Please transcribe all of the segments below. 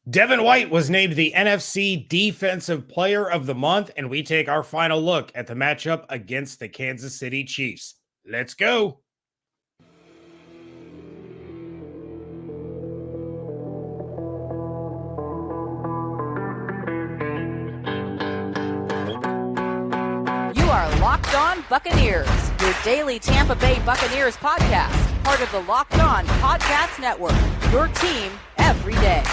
Devin White was named the NFC Defensive Player of the Month, and we take our final look at the matchup against the Kansas City Chiefs. Let's go. You are Locked On Buccaneers, your daily Tampa Bay Buccaneers podcast, part of the Locked On Podcast Network, your team every day.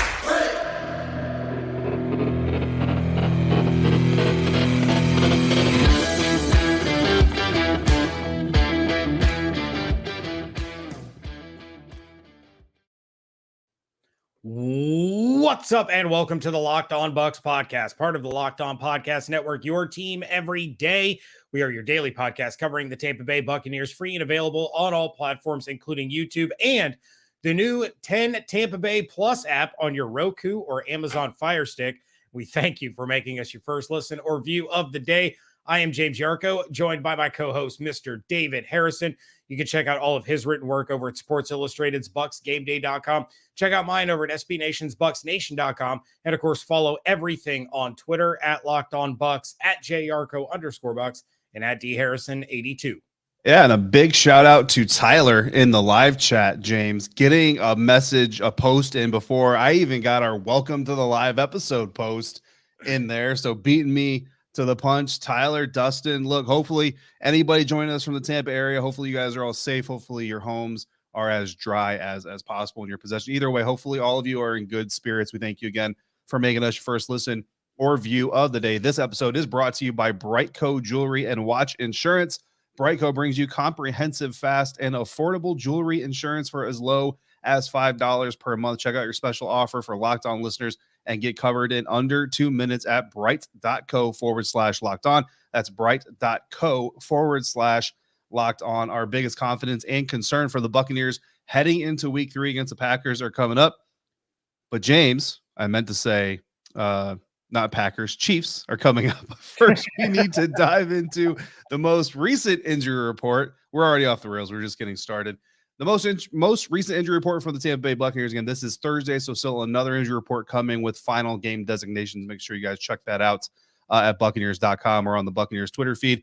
What's up, and welcome to the Locked On Bucs Podcast, part of the Locked On Podcast Network, your team every day. We are your daily podcast covering the Tampa Bay Buccaneers, free and available on all platforms, including YouTube and the new 10 Tampa Bay Plus app on your Roku or Amazon Fire Stick. We thank you for making us your first listen or view of the day. I am James Yarcho, joined by my co-host, Mr. David Harrison. You can check out all of his written work over at Sports Illustrated's BucsGameDay.com. Check out mine over at SB Nation's BucsNation.com. And, of course, follow everything on Twitter at Locked On Bucs, at JYarcho_Bucs, and at DHarrison82. Yeah, and a big shout out to Tyler in the live chat, James, getting a message, a post in before I even got our welcome to the live episode post in there. So beating me to the punch. Tyler, Dustin, look, hopefully anybody joining us from the Tampa area, hopefully you guys are all safe. Hopefully your homes are as dry as possible in your possession. Either way, hopefully all of you are in good spirits. We thank you again for making us your first listen or view of the day. This episode is brought to you by Brightco Jewelry and Watch Insurance. Brightco brings you comprehensive, fast, and affordable jewelry insurance for as low as $5 per month. Check out your special offer for Locked On listeners and get covered in under 2 minutes at bright.co/locked on. That's bright.co/locked on. Our biggest confidence and concern for the Buccaneers heading into week 3 against the Packers are coming up. But James, I meant to say, not Packers, Chiefs are coming up. First, we need to dive into the most recent injury report. We're already off the rails. We're just getting started. The most recent injury report from the Tampa Bay Buccaneers. Again, this is Thursday, so still another injury report coming with final game designations. Make sure you guys check that out at Buccaneers.com or on the Buccaneers Twitter feed.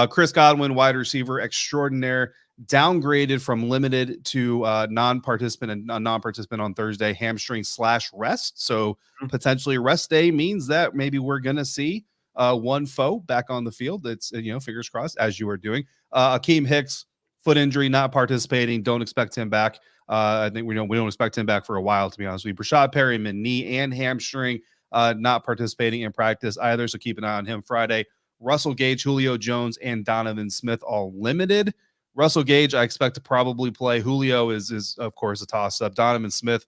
Chris Godwin, wide receiver extraordinaire, downgraded from limited to non-participant and non-participant on Thursday, hamstring/rest. So potentially rest day means that maybe we're going to see one foe back on the field. That's, fingers crossed, as you are doing. Akeem Hicks, foot injury, not participating. Don't expect him back. I think we don't expect him back for a while, to be honest with you. Brashad Perryman, knee and hamstring, not participating in practice either. So keep an eye on him Friday. Russell Gage, Julio Jones, and Donovan Smith all limited. Russell Gage, I expect to probably play. Julio is of course a toss-up. Donovan Smith,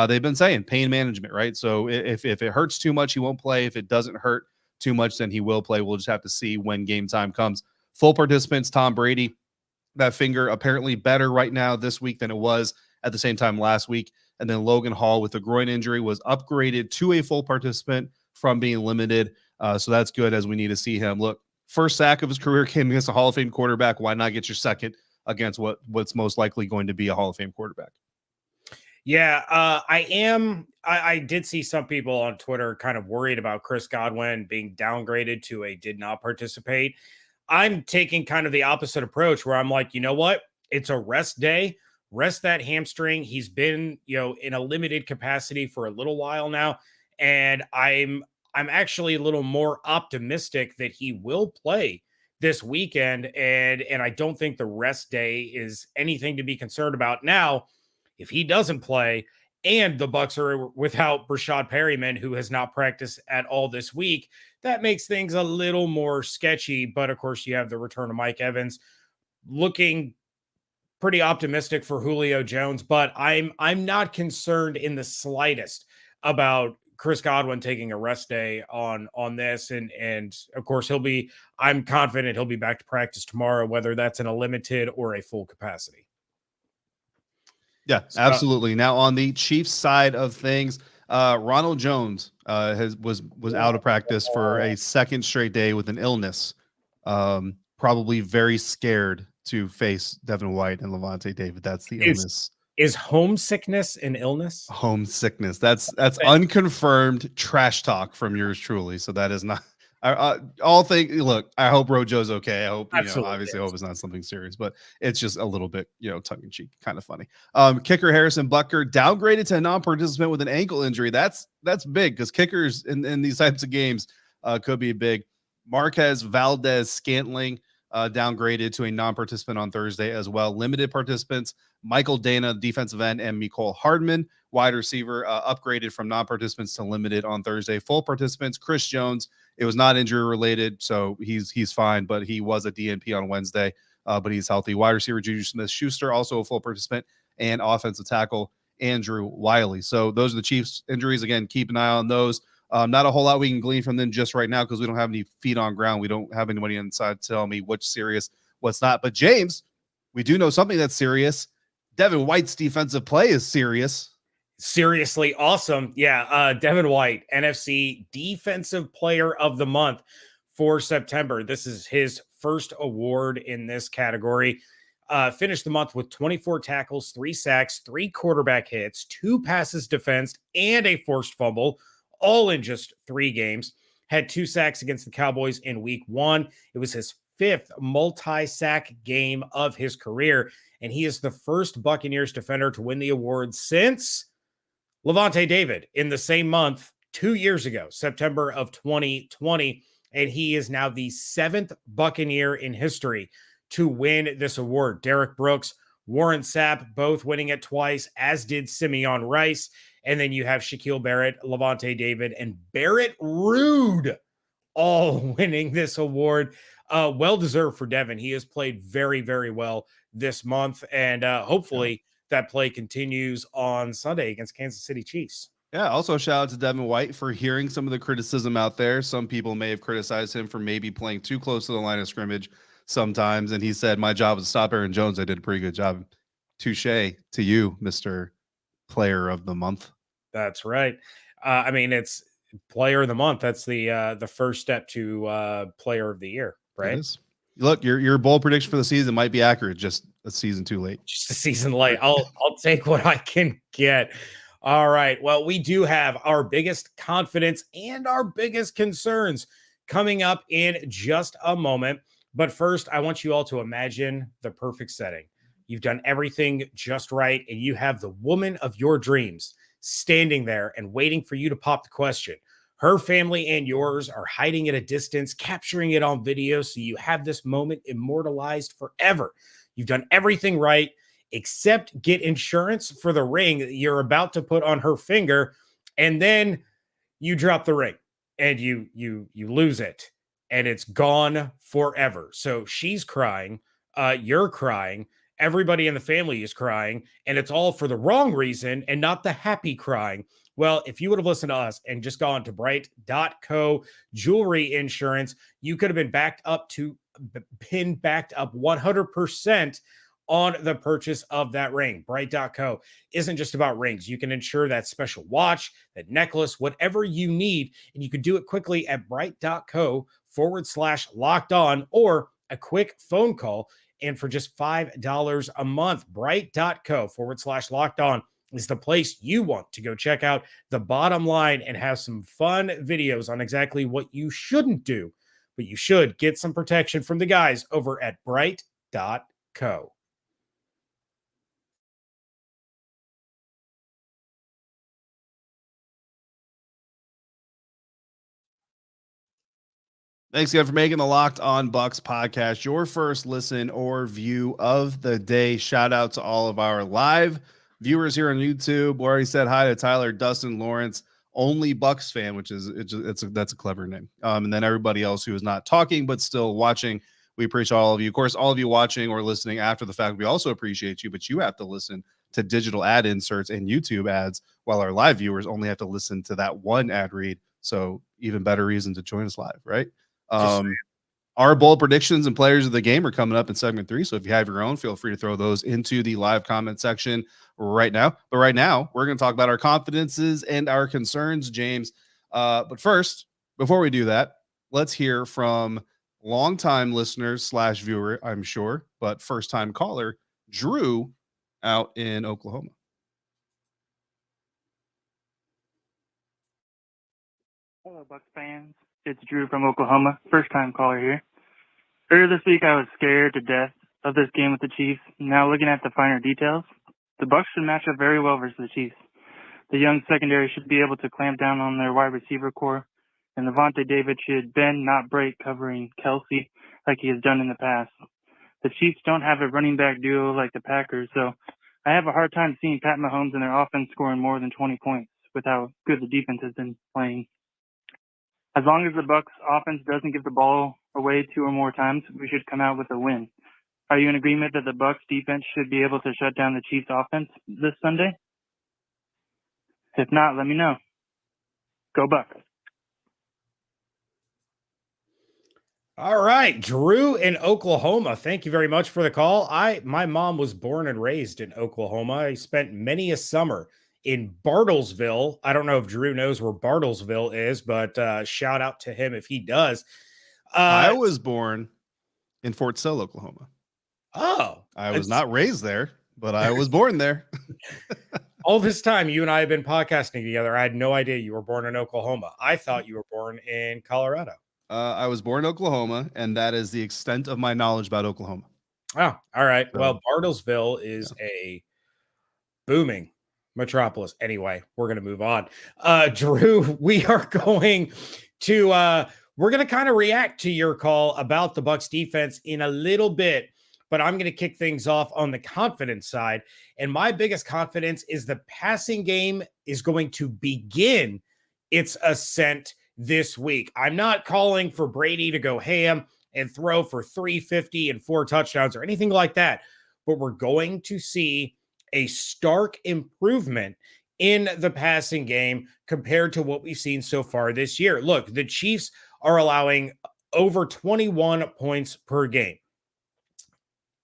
they've been saying pain management, right? So if it hurts too much, he won't play. If it doesn't hurt too much, then he will play. We'll just have to see when game time comes. Full participants, Tom Brady. That finger apparently better right now this week than it was at the same time last week. And then Logan Hall with a groin injury was upgraded to a full participant from being limited. So that's good, as we need to see him. Look, first sack of his career came against a Hall of Fame quarterback. Why not get your second against what's most likely going to be a Hall of Fame quarterback? Yeah, I did see some people on Twitter kind of worried about Chris Godwin being downgraded to a did not participate. I'm taking kind of the opposite approach where I'm like, you know what? It's a rest day. Rest that hamstring. He's been, in a limited capacity for a little while now. And I'm actually a little more optimistic that he will play this weekend. And I don't think the rest day is anything to be concerned about. Now, if he doesn't play and the Bucs are without Brashad Perryman, who has not practiced at all this week, that makes things a little more sketchy. But of course, you have the return of Mike Evans. Looking pretty optimistic for Julio Jones, but I'm not concerned in the slightest about Chris Godwin taking a rest day on this. And of course I'm confident he'll be back to practice tomorrow, whether that's in a limited or a full capacity. Yeah, absolutely. Now on the Chiefs side of things, Ronald Jones was out of practice for a second straight day with an illness. Probably very scared to face Devin White and Lavonte David. That's the illness Is homesickness an illness? Homesickness. That's unconfirmed trash talk from yours truly. So that is not. Look, I hope Rojo's okay. I hope, obviously, I hope it's not something serious, but it's just a little bit, tongue in cheek, kind of funny. Kicker Harrison Butker downgraded to a non-participant with an ankle injury. That's big because kickers in these types of games could be big. Marquez Valdez Scantling downgraded to a non-participant on Thursday as well. Limited participants: Michael Dana, defensive end, and Mecole Hardman, wide receiver, upgraded from non-participants to limited on Thursday. Full participants: Chris Jones. It was not injury related, so he's fine, but he was a DNP on Wednesday, but he's healthy. Wide receiver Juju Smith-Schuster, also a full participant, and offensive tackle Andrew Wiley. So those are the Chiefs' injuries. Again, keep an eye on those. Not a whole lot we can glean from them just right now because we don't have any feet on ground. We don't have anybody inside to tell me what's serious, what's not. But James, we do know something that's serious. Devin White's defensive play is serious. Seriously awesome. Yeah. Devin White, NFC Defensive Player of the Month for September. This is his first award in this category. Finished the month with 24 tackles, 3 sacks, 3 quarterback hits, 2 passes defensed, and a forced fumble, all in just 3 games. Had 2 sacks against the Cowboys in week 1. It was his 5th multi-sack game of his career, and he is the first Buccaneers defender to win the award since Lavonte David in the same month 2 years ago, September of 2020, and he is now the 7th Buccaneer in history to win this award. Derek Brooks, Warren Sapp, both winning it twice, as did Simeon Rice. And then you have Shaquille Barrett, Lavonte David, and Barrett Ruud all winning this award. Well-deserved for Devin. He has played very, very well this month, and hopefully that play continues on Sunday against Kansas City Chiefs. Yeah, also shout out to Devin White for hearing some of the criticism out there. Some people may have criticized him for maybe playing too close to the line of scrimmage sometimes, and he said, my job was to stop Aaron Jones. I did a pretty good job. Touche to you, Mr. Player of the Month. That's right. I mean, it's Player of the Month. That's the first step to Player of the Year, right? Look, your bold prediction for the season might be accurate, just a season too late. Just a season late. I'll take what I can get. All right. Well, we do have our biggest confidence and our biggest concerns coming up in just a moment. But first, I want you all to imagine the perfect setting. You've done everything just right, and you have the woman of your dreams standing there and waiting for you to pop the question. Her family and yours are hiding at a distance, capturing it on video, so you have this moment immortalized forever. You've done everything right, except get insurance for the ring that you're about to put on her finger, and then you drop the ring and you lose it, and it's gone forever. So she's crying, you're crying, everybody in the family is crying, and it's all for the wrong reason and not the happy crying. Well, if you would have listened to us and just gone to Bright.co jewelry insurance, you could have been backed up 100% on the purchase of that ring. Bright.co isn't just about rings. You can insure that special watch, that necklace, whatever you need, and you can do it quickly at Bright.co/locked on or a quick phone call. And for just $5 a month, Bright.co/locked on is the place you want to go check out the bottom line and have some fun videos on exactly what you shouldn't do, but you should get some protection from the guys over at Bright.co. Thanks again for making the Locked On Bucs podcast your first listen or view of the day. Shout out to all of our live viewers here on YouTube. We already said hi to Tyler, Dustin, Lawrence, only Bucs fan, which is that's a clever name. And then everybody else who is not talking but still watching. We appreciate all of you. Of course, all of you watching or listening after the fact, we also appreciate you, but you have to listen to digital ad inserts and YouTube ads, while our live viewers only have to listen to that one ad read. So even better reason to join us live, right? Our bold predictions and players of the game are coming up in segment 3. So if you have your own, feel free to throw those into the live comment section right now. But right now, we're going to talk about our confidences and our concerns, James. But first, before we do that, let's hear from longtime listeners / viewer, I'm sure, but first time caller, Drew out in Oklahoma. Hello, Bucs fans. It's Drew from Oklahoma. First-time caller here. Earlier this week, I was scared to death of this game with the Chiefs. Now, looking at the finer details, the Bucs should match up very well versus the Chiefs. The young secondary should be able to clamp down on their wide receiver core, and Lavonte David should bend, not break, covering Kelce like he has done in the past. The Chiefs don't have a running back duo like the Packers, so I have a hard time seeing Pat Mahomes and their offense scoring more than 20 points with how good the defense has been playing. As long as the Bucs offense doesn't give the ball away 2 or more times, we should come out with a win. Are you in agreement that the Bucs defense should be able to shut down the Chiefs offense this Sunday? If not, let me know. Go Bucs. All right, Drew in Oklahoma. Thank you very much for the call. My mom was born and raised in Oklahoma. I spent many a summer in Bartlesville. I don't know if Drew knows where Bartlesville is, but shout out to him if he does. I was born in Fort Sill, Oklahoma. Oh, I was not raised there, but I was born there. All this time you and I have been podcasting together. I had no idea you were born in Oklahoma. I thought you were born in Colorado. I was born in Oklahoma, and that is the extent of my knowledge about Oklahoma. Oh, all right. Well, Bartlesville is a booming metropolis. Anyway, we're going to move on. Drew, we are going to we're going to kind of react to your call about the Bucs defense in a little bit, but I'm going to kick things off on the confidence side. And my biggest confidence is the passing game is going to begin its ascent this week. I'm not calling for Brady to go ham and throw for 350 and 4 touchdowns or anything like that, but we're going to see a stark improvement in the passing game compared to what we've seen so far this year. Look, the Chiefs are allowing over 21 points per game.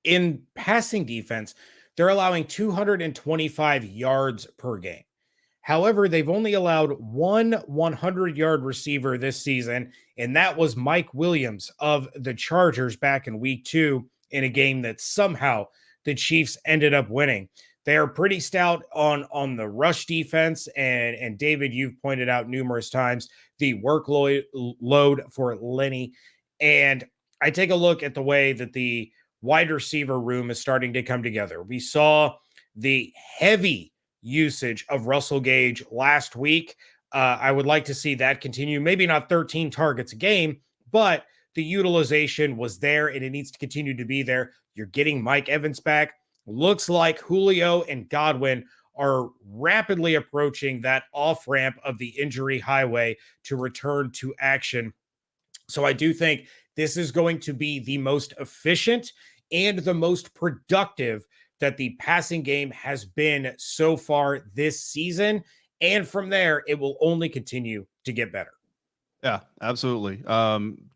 In passing defense, they're allowing 225 yards per game. However, they've only allowed one 100-yard receiver this season, and that was Mike Williams of the Chargers back in week 2 in a game that somehow the Chiefs ended up winning. They are pretty stout on the rush defense, and David, you've pointed out numerous times the workload for Lenny. And I take a look at the way that the wide receiver room is starting to come together. We saw the heavy usage of Russell Gage last week. I would like to see that continue. Maybe not 13 targets a game, but the utilization was there and it needs to continue to be there. You're getting Mike Evans back. Looks like Julio and Godwin are rapidly approaching that off-ramp of the injury highway to return to action. So I do think this is going to be the most efficient and the most productive that the passing game has been so far this season. And from there, it will only continue to get better. Yeah, absolutely.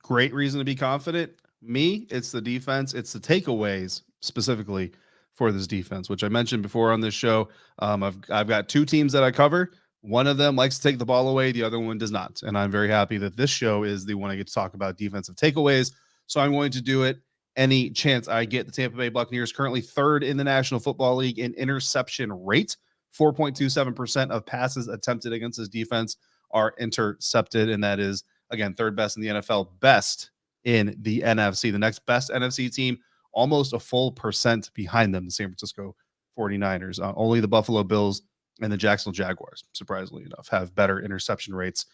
Great reason to be confident. Me, it's the defense. It's the takeaways specifically for this defense, which I mentioned before on this show. I've got 2 teams that I cover. One of them likes to take the ball away. The other one does not. And I'm very happy that this show is the one I get to talk about defensive takeaways. So I'm going to do it any chance I get. The Tampa Bay Buccaneers currently 3rd in the National Football League in interception rate. 4.27% of passes attempted against this defense are intercepted. And that is, again, 3rd best in the NFL, best in the NFC. The next best NFC team, almost a full percent behind them, the San Francisco 49ers. Only the Buffalo Bills and the Jacksonville Jaguars, surprisingly enough, have better interception rates.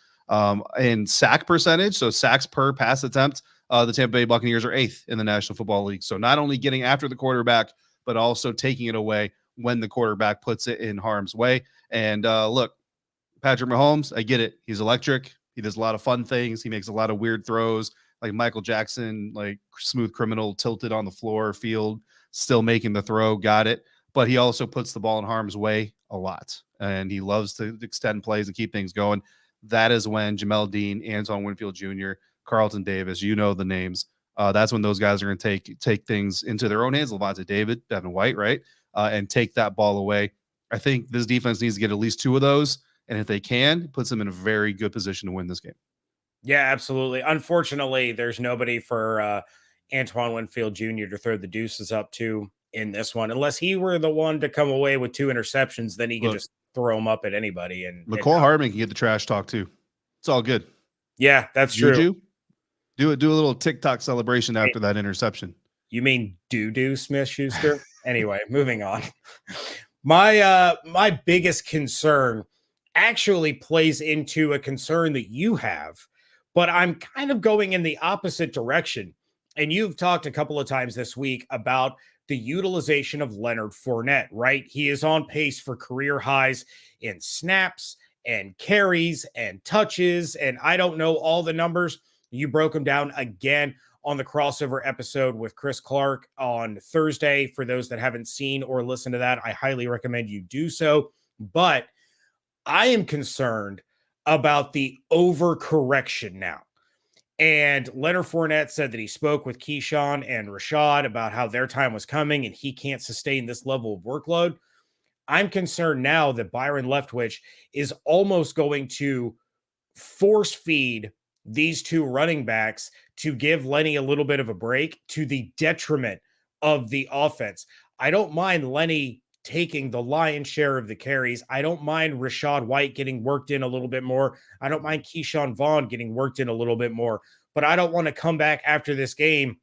In sack percentage, so sacks per pass attempt, the Tampa Bay Buccaneers are 8th in the National Football League. So not only getting after the quarterback, but also taking it away when the quarterback puts it in harm's way. And look, Patrick Mahomes, I get it. He's electric. He does a lot of fun things. He makes a lot of weird throws, like Michael Jackson, like smooth criminal tilted on the floor field, still making the throw. Got it. But he also puts the ball in harm's way a lot. And he loves to extend plays and keep things going. That is when Jamel Dean, Antoine Winfield Jr., Carlton Davis, you know the names. That's when those guys are going to take things into their own hands. Lavonte David, Devin White, right? And take that ball away. I think this defense needs to get at least 2 of those. And if they can, it puts them in a very good position to win this game. Yeah, absolutely. Unfortunately, there's nobody for Antoine Winfield Jr. to throw the deuces up to in this one. Unless he were the one to come away with 2 interceptions, then he could just throw them up at anybody. And McCole Hardman can get the trash talk too. It's all good. Yeah, that's true. Juju, do a little TikTok celebration after that interception. You mean doo-doo, Smith-Schuster? Anyway, moving on. My biggest concern actually plays into a concern that you have, but I'm kind of going in the opposite direction. And you've talked a couple of times this week about the utilization of Leonard Fournette, right? He is on pace for career highs in snaps and carries and touches, and I don't know all the numbers. You broke them down again on the crossover episode with Chris Clark on Thursday. For those that haven't seen or listened to that, I highly recommend you do so. But I am concerned about the overcorrection now. And Leonard Fournette said that he spoke with Keyshawn and Rashad about how their time was coming and he can't sustain this level of workload. I'm concerned now that Byron Leftwich is almost going to force feed these two running backs to give Lenny a little bit of a break to the detriment of the offense. I don't mind Lenny taking the lion's share of the carries. I don't mind Rachaad White getting worked in a little bit more. I don't mind Keyshawn Vaughn getting worked in a little bit more, but I don't want to come back after this game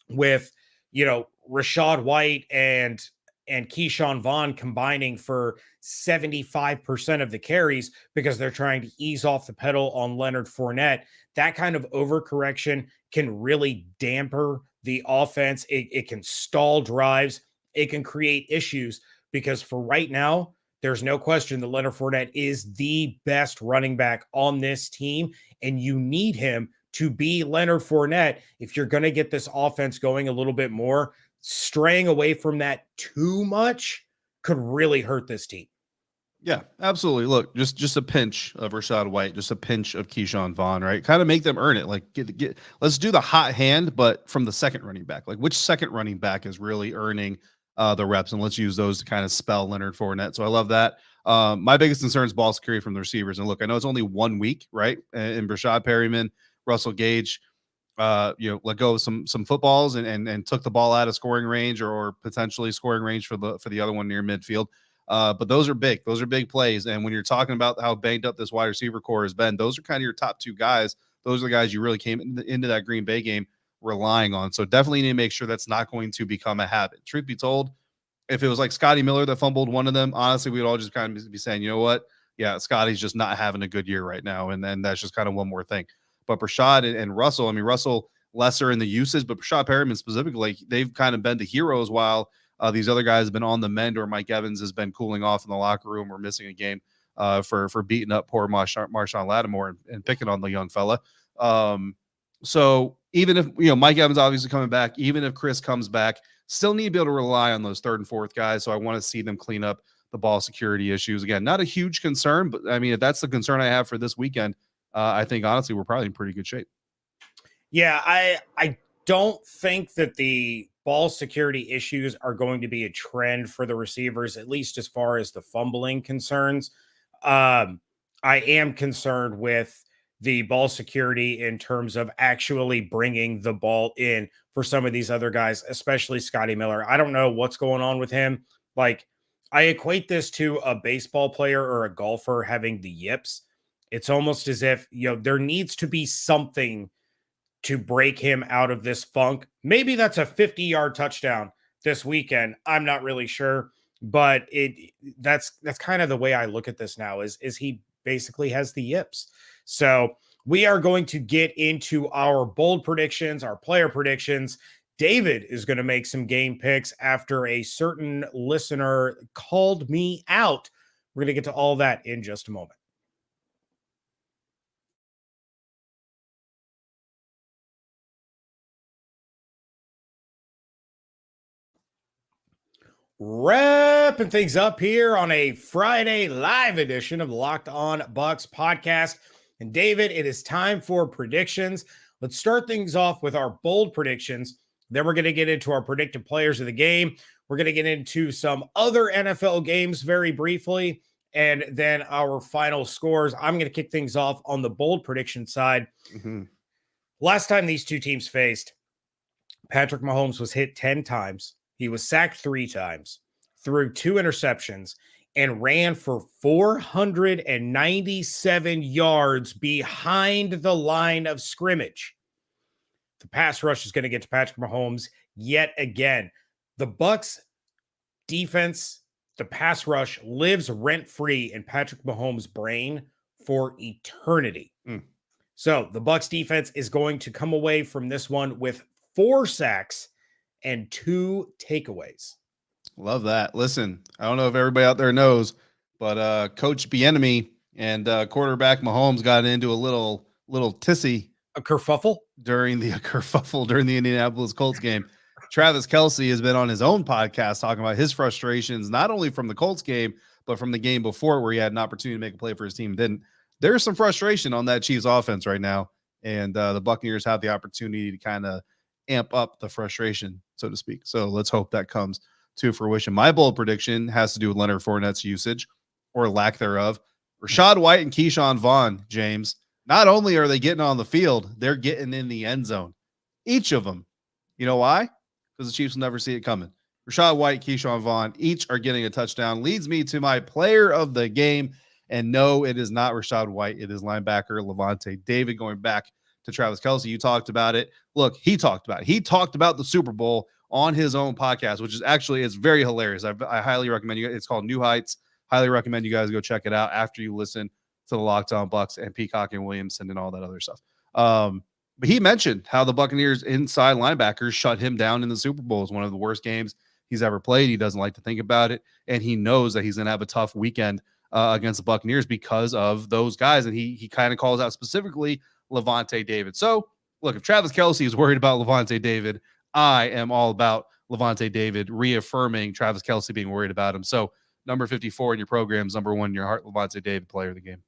with, Rachaad White and Keyshawn Vaughn combining for 75% of the carries because they're trying to ease off the pedal on Leonard Fournette. That kind of overcorrection can really damper the offense. It can stall drives. It can create issues because for right now, there's no question that Leonard Fournette is the best running back on this team, and you need him to be Leonard Fournette if you're going to get this offense going a little bit more. Straying away from that too much could really hurt this team. Yeah, absolutely. Look, just a pinch of Rachaad White, just a pinch of Keyshawn Vaughn, right? Kind of make them earn it. Like, let's do the hot hand, but from the second running back. Like, which second running back is really earning the reps? And let's use those to kind of spell Leonard Fournette. So I love that. My biggest concern is ball security from the receivers. And look, I know it's only 1 week, right? And Brashad Perryman, Russell Gage, let go of some footballs and took the ball out of scoring range or potentially scoring range for the other one near midfield. But those are big. Those are big plays. And when you're talking about how banged up this wide receiver core has been, those are kind of your top two guys. Those are the guys you really came into that Green Bay game relying on. So definitely need to make sure that's not going to become a habit. Truth be told, if it was like Scotty Miller that fumbled one of them, honestly, we'd all just kind of be saying, you know what? Yeah, Scotty's just not having a good year right now. And then that's just kind of one more thing. But Brashad and Russell, I mean, Russell lesser in the usage, but Brashad Perriman specifically, they've kind of been the heroes while these other guys have been on the mend, or Mike Evans has been cooling off in the locker room or missing a game for beating up poor Marshawn Lattimore and picking on the young fella. So even if, Mike Evans obviously coming back, even if Chris comes back, still need to be able to rely on those third and fourth guys. So I want to see them clean up the ball security issues. Again, not a huge concern, but I mean, if that's the concern I have for this weekend, I think honestly, we're probably in pretty good shape. Yeah, I don't think that the ball security issues are going to be a trend for the receivers, at least as far as the fumbling concerns. I am concerned with the ball security in terms of actually bringing the ball in for some of these other guys, especially Scotty Miller. I don't know what's going on with him. Like, I equate this to a baseball player or a golfer having the yips. It's almost as if, there needs to be something to break him out of this funk. Maybe that's a 50-yard touchdown this weekend. I'm not really sure, but that's kind of the way I look at this now is he basically has the yips. So we are going to get into our bold predictions, our player predictions. David is going to make some game picks after a certain listener called me out. We're going to get to all that in just a moment. Wrapping things up here on a Friday live edition of the Locked On Bucs podcast. And David, it is time for predictions. Let's start things off with our bold predictions. Then we're going to get into our predicted players of the game. We're going to get into some other NFL games very briefly, and then our final scores. I'm going to kick things off on the bold prediction side. Mm-hmm. Last time these two teams faced, Patrick Mahomes was hit 10 times. He was sacked 3 times, threw 2 interceptions. and ran for 497 yards behind the line of scrimmage. The pass rush is going to get to Patrick Mahomes yet again. The Bucs defense, the pass rush lives rent-free in Patrick Mahomes' brain for eternity. So the Bucs defense is going to come away from this one with 4 sacks and 2 takeaways. Love that. Listen, I don't know if everybody out there knows, but Coach Bieniemy and quarterback Mahomes got into a little tissy, a kerfuffle during the Indianapolis Colts game. Travis Kelce has been on his own podcast talking about his frustrations, not only from the Colts game, but from the game before where he had an opportunity to make a play for his team. Didn't. There's some frustration on that Chiefs offense right now, and the Buccaneers have the opportunity to kind of amp up the frustration, so to speak. So let's hope that comes to fruition. My bold prediction has to do with Leonard Fournette's usage or lack thereof. Rachaad White and Keyshawn Vaughn, James, not only are they getting on the field, they're getting in the end zone. Each of them. You know why? Because the Chiefs will never see it coming. Rachaad White, Keyshawn Vaughn, each are getting a touchdown. Leads me to my player of the game. And no, it is not Rachaad White. It is linebacker Lavonte David. Going back to Travis Kelce, you talked about it. Look, he talked about it. He talked about the Super Bowl on his own podcast, which is actually, it's very hilarious. I highly recommend you. It's called New Heights. Highly recommend you guys go check it out after you listen to the Locked On Bucs and Peacock and Williamson and all that other stuff. But he mentioned how the Buccaneers inside linebackers shut him down in the Super Bowl. It's one of the worst games he's ever played. He doesn't like to think about it, and he knows that he's going to have a tough weekend against the Buccaneers because of those guys. And he kind of calls out specifically Lavonte David. So, look, if Travis Kelce is worried about Lavonte David, I am all about Lavonte David reaffirming Travis Kelce being worried about him. So, number 54 in your programs, number 1 in your heart, Lavonte David, player of the game.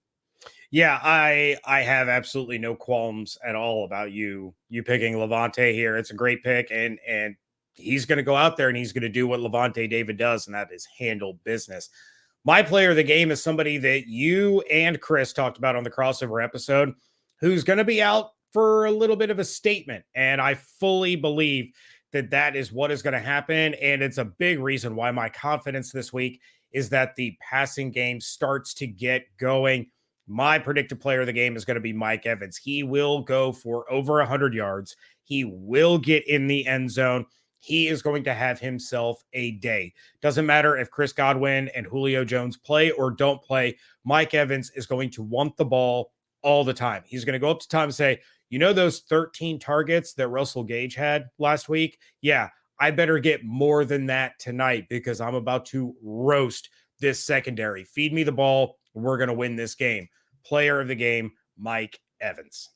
Yeah, I have absolutely no qualms at all about you picking Lavonte here. It's a great pick, and he's going to go out there and he's going to do what Lavonte David does, and that is handle business. My player of the game is somebody that you and Chris talked about on the crossover episode, who's going to be out for a little bit of a statement, and I fully believe that is what is going to happen, and it's a big reason why my confidence this week is that the passing game starts to get going. My predicted player of the game is going to be Mike Evans. He will go for over 100 yards. He will get in the end zone. He is going to have himself a day. Doesn't matter if Chris Godwin and Julio Jones play or don't play. Mike Evans is going to want the ball all the time. He's going to go up to Tom and say, you know those 13 targets that Russell Gage had last week? Yeah, I better get more than that tonight because I'm about to roast this secondary. Feed me the ball. We're going to win this game. Player of the game, Mike Evans.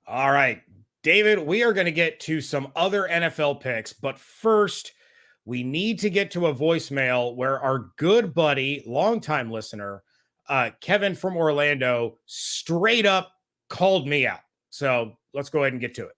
All right, David, we are going to get to some other NFL picks, but first, we need to get to a voicemail where our good buddy, longtime listener, Kevin from Orlando, straight up called me out. So let's go ahead and get to it.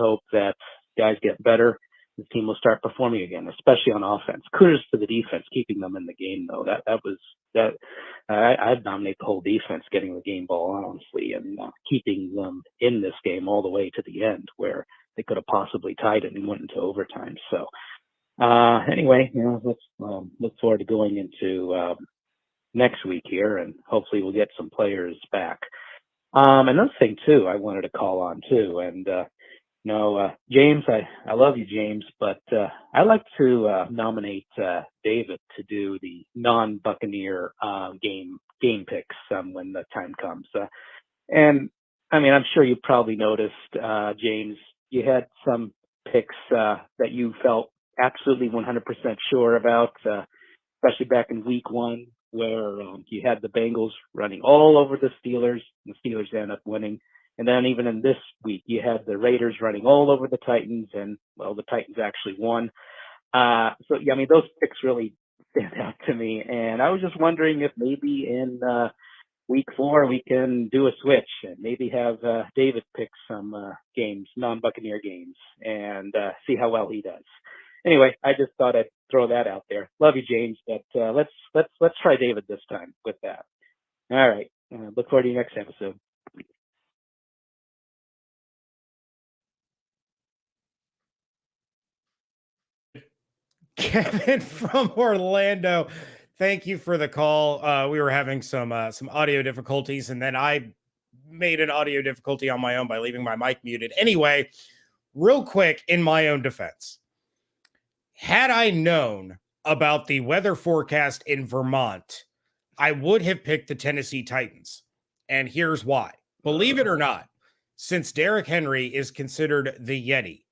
Hope that guys get better. The team will start performing again, especially on offense. Kudos to the defense, keeping them in the game, though. I'd nominate the whole defense getting the game ball, honestly, and keeping them in this game all the way to the end where they could have possibly tied it and went into overtime. So anyway, let's look forward to going into next week here, and hopefully we'll get some players back. Another thing, too, I wanted to call on, too, and James, I love you, James, but I like to nominate David to do the non-Buccaneer game picks when the time comes. And I mean, I'm sure you probably noticed, James, you had some picks that you felt absolutely 100% sure about, especially back in week 1, where you had the Bengals running all over the Steelers. The Steelers ended up winning. And then even in this week, you had the Raiders running all over the Titans, and, well, the Titans actually won. So, yeah, I mean, those picks really stand out to me. And I was just wondering if maybe in week 4 we can do a switch and maybe have David pick some games, non-Buccaneer games, and see how well he does. Anyway, I just thought I'd throw that out there. Love you, James, but let's try David this time with that. All right. Look forward to your next episode. Kevin from Orlando, thank you for the call. We were having some audio difficulties, and then I made an audio difficulty on my own by leaving my mic muted. Anyway, real quick, in my own defense, had I known about the weather forecast in Vermont, I would have picked the Tennessee Titans. And here's why. Believe it or not, since Derrick Henry is considered the Yeti,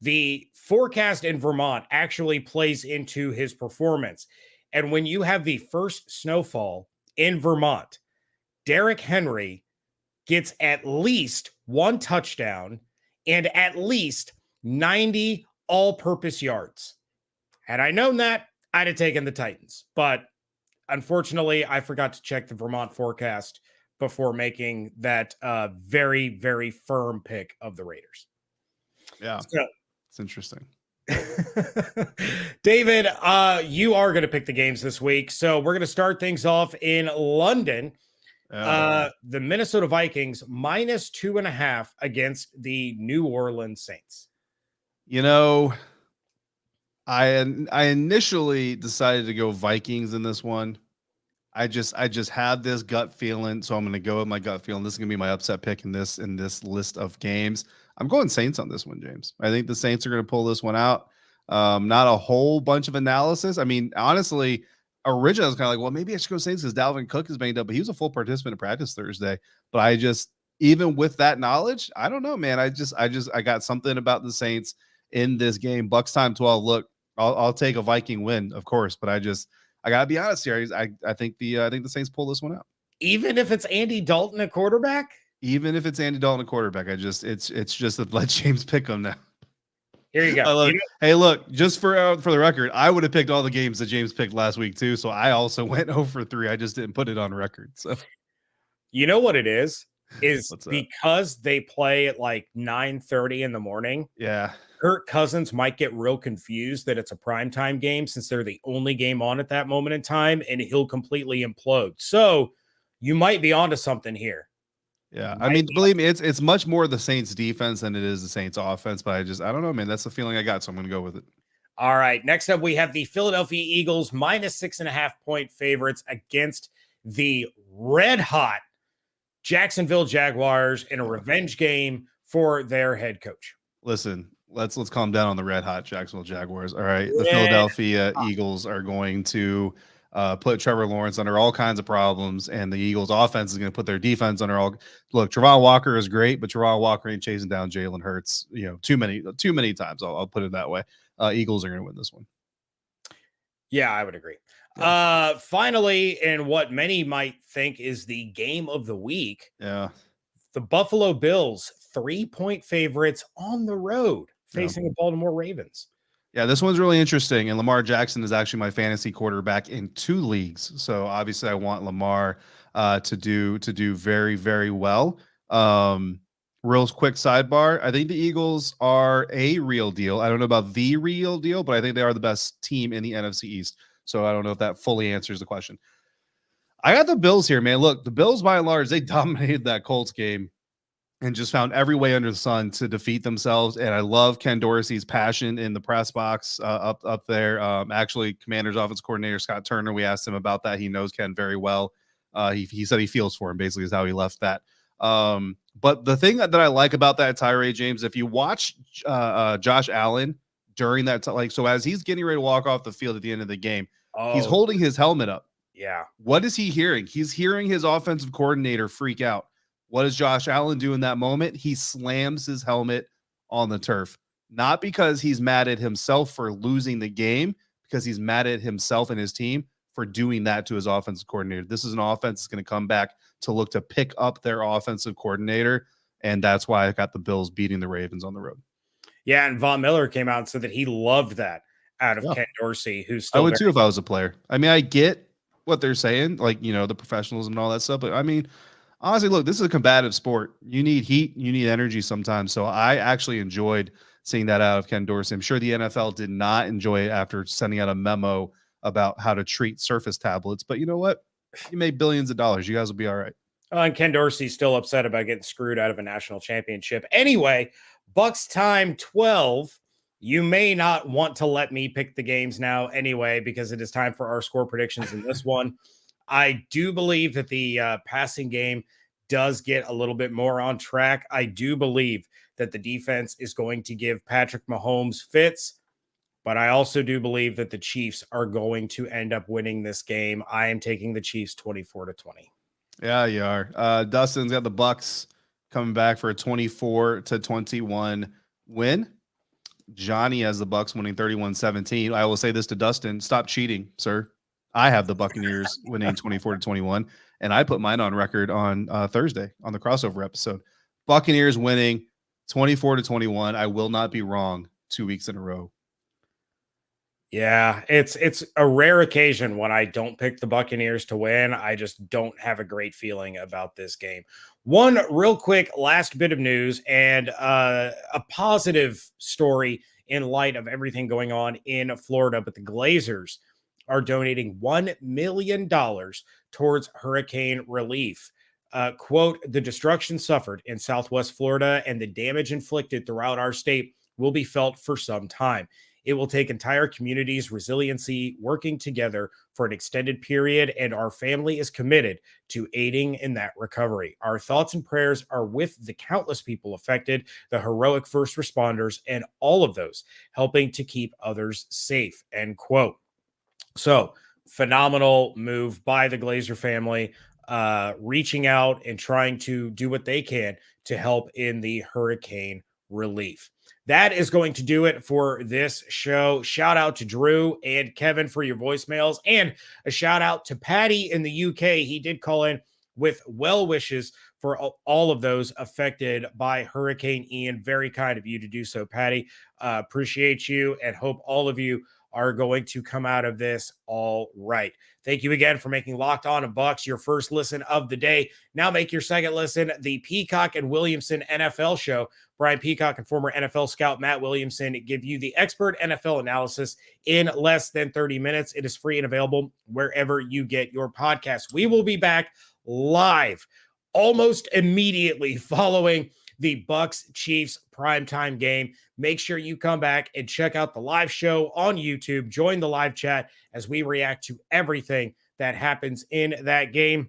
the forecast in Vermont actually plays into his performance. And when you have the first snowfall in Vermont, Derrick Henry gets at least 1 touchdown and at least 90 all-purpose yards. Had I known that, I'd have taken the Titans. But unfortunately, I forgot to check the Vermont forecast before making that very, very firm pick of the Raiders. Yeah. So, it's interesting. David, you are going to pick the games this week. So we're going to start things off in London. The Minnesota Vikings -2.5 against the New Orleans Saints. You know, I initially decided to go Vikings in this one. I just had this gut feeling, so I'm going to go with my gut feeling. This is going to be my upset pick in this list of games. I'm going Saints on this one, James. I think the Saints are going to pull this one out. Not a whole bunch of analysis. I mean, honestly, originally I was kind of like, well, maybe I should go Saints because Dalvin Cook is banged up, but he was a full participant in practice Thursday. But I just, even with that knowledge, I don't know, man. I got something about the Saints in this game. Bucks time 12. Look, I'll take a Viking win, of course, but I gotta be honest here. I think the Saints pull this one out. Even if it's Andy Dalton at quarterback? Even if it's Andy Dalton at quarterback, it's just that let James pick them now. Here you go. Hey, look, just for the record, I would have picked all the games that James picked last week too. So I also went 0 for 3. I just didn't put it on record. So you know what it is What's that? Because they play at like 9:30 in the morning. Yeah. Kirk Cousins might get real confused that it's a primetime game since they're the only game on at that moment in time, and he'll completely implode. So you might be onto something here. Yeah. I mean, believe me, it's much more the Saints defense than it is the Saints offense, but I don't know, man. That's the feeling I got. So I'm going to go with it. All right. Next up, we have the Philadelphia Eagles -6.5 point favorites against the red hot Jacksonville Jaguars in a revenge game for their head coach. Listen, let's calm down on the red hot Jacksonville Jaguars. All right. The Philadelphia Eagles are going to put Trevor Lawrence under all kinds of problems, and the Eagles offense is going to put their defense under all. Look, Travon Walker is great, but Travon Walker ain't chasing down Jalen Hurts, too many times. I'll put it that way. Eagles are going to win this one. Yeah, I would agree. Finally, in what many might think is the game of the week. Yeah. The Buffalo Bills 3-point favorites on the road facing the Baltimore Ravens. Yeah, this one's really interesting. And Lamar Jackson is actually my fantasy quarterback in 2 leagues. So obviously I want Lamar to do very, very well. Real quick sidebar. I think the Eagles are a real deal. I don't know about the real deal, but I think they are the best team in the NFC East. So I don't know if that fully answers the question. I got the Bills here, man. Look, the Bills by and large, they dominated that Colts game and just found every way under the sun to defeat themselves. And I love Ken Dorsey's passion in the press box up there. Actually, Commanders offense coordinator Scott Turner, we asked him about that. He knows Ken very well. He said he feels for him, basically, is how he left that. But the thing that I like about that tirade, James, if you watch Josh Allen during that, so as he's getting ready to walk off the field at the end of the game, he's holding his helmet up. Yeah. What is he hearing? He's hearing his offensive coordinator freak out. What does Josh Allen do in that moment? He slams his helmet on the turf, not because he's mad at himself for losing the game, because he's mad at himself and his team for doing that to his offensive coordinator. This is an offense that's going to come back to look to pick up their offensive coordinator. And that's why I got the Bills beating the Ravens on the road. Yeah, and Von Miller came out and said that he loved that out of Yeah. Ken Dorsey, who's I still would very too if I was a player. I mean, I get what they're saying, like, the professionalism and all that stuff. But I mean, honestly, look, this is a combative sport. You need heat, you need energy sometimes. So I actually enjoyed seeing that out of Ken Dorsey. I'm sure the NFL did not enjoy it after sending out a memo about how to treat Surface tablets. But you know what? You made billions of dollars. You guys will be all right. And Ken Dorsey's still upset about getting screwed out of a national championship. Anyway, Bucs time 12. You may not want to let me pick the games now anyway, because it is time for our score predictions in this one. I do believe that the passing game does get a little bit more on track. I do believe that the defense is going to give Patrick Mahomes fits, but I also do believe that the Chiefs are going to end up winning this game. I am taking the Chiefs 24-20. Yeah, you are. Dustin's got the Bucs coming back for a 24-21 win. Johnny has the Bucs winning 31-17. I will say this to Dustin: stop cheating, sir. I have the Buccaneers winning 24-21, and I put mine on record on Thursday on the crossover episode. Buccaneers winning 24-21. I will not be wrong 2 weeks in a row. Yeah, it's a rare occasion when I don't pick the Buccaneers to win. I just don't have a great feeling about this game. One real quick last bit of news and a positive story in light of everything going on in Florida, but the Glazers are donating $1 million towards hurricane relief. Quote, the destruction suffered in Southwest Florida and the damage inflicted throughout our state will be felt for some time. It will take entire communities' resiliency working together for an extended period, and our family is committed to aiding in that recovery. Our thoughts and prayers are with the countless people affected, the heroic first responders, and all of those helping to keep others safe, end quote. So, phenomenal move by the Glazer family, reaching out and trying to do what they can to help in the hurricane relief. That is going to do it for this show. Shout out to Drew and Kevin for your voicemails, and a shout out to Patty in the UK. He did call in with well wishes for all of those affected by Hurricane Ian. Very kind of you to do so, Patty. Appreciate you and hope all of you are going to come out of this all right. Thank you again for making Locked On Bucs your first listen of the day. Now make your second listen the Peacock and Williamson NFL show. Brian Peacock and former NFL scout Matt Williamson give you the expert NFL analysis in less than 30 minutes. It is free and available wherever you get your podcasts. We will be back live almost immediately following the Bucs Chiefs primetime game. Make sure you come back and check out the live show on YouTube. Join the live chat as we react to everything that happens in that game.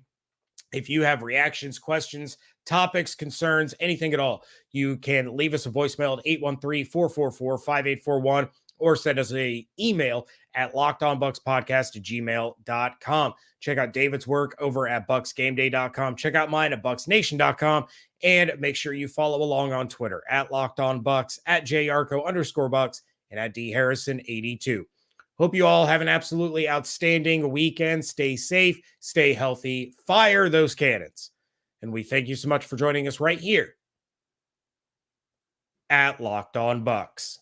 If you have reactions, questions, topics, concerns, anything at all, you can leave us a voicemail at 813-444-5841 or send us an email at lockedonbuckspodcast@gmail.com. Check out David's work over at bucksgameday.com. Check out mine at bucksnation.com. And make sure you follow along on Twitter at LockedOnBucks, at Yarcho_Bucks, and at DHarrison82. Hope you all have an absolutely outstanding weekend. Stay safe, stay healthy, fire those cannons. And we thank you so much for joining us right here at Locked On Bucs.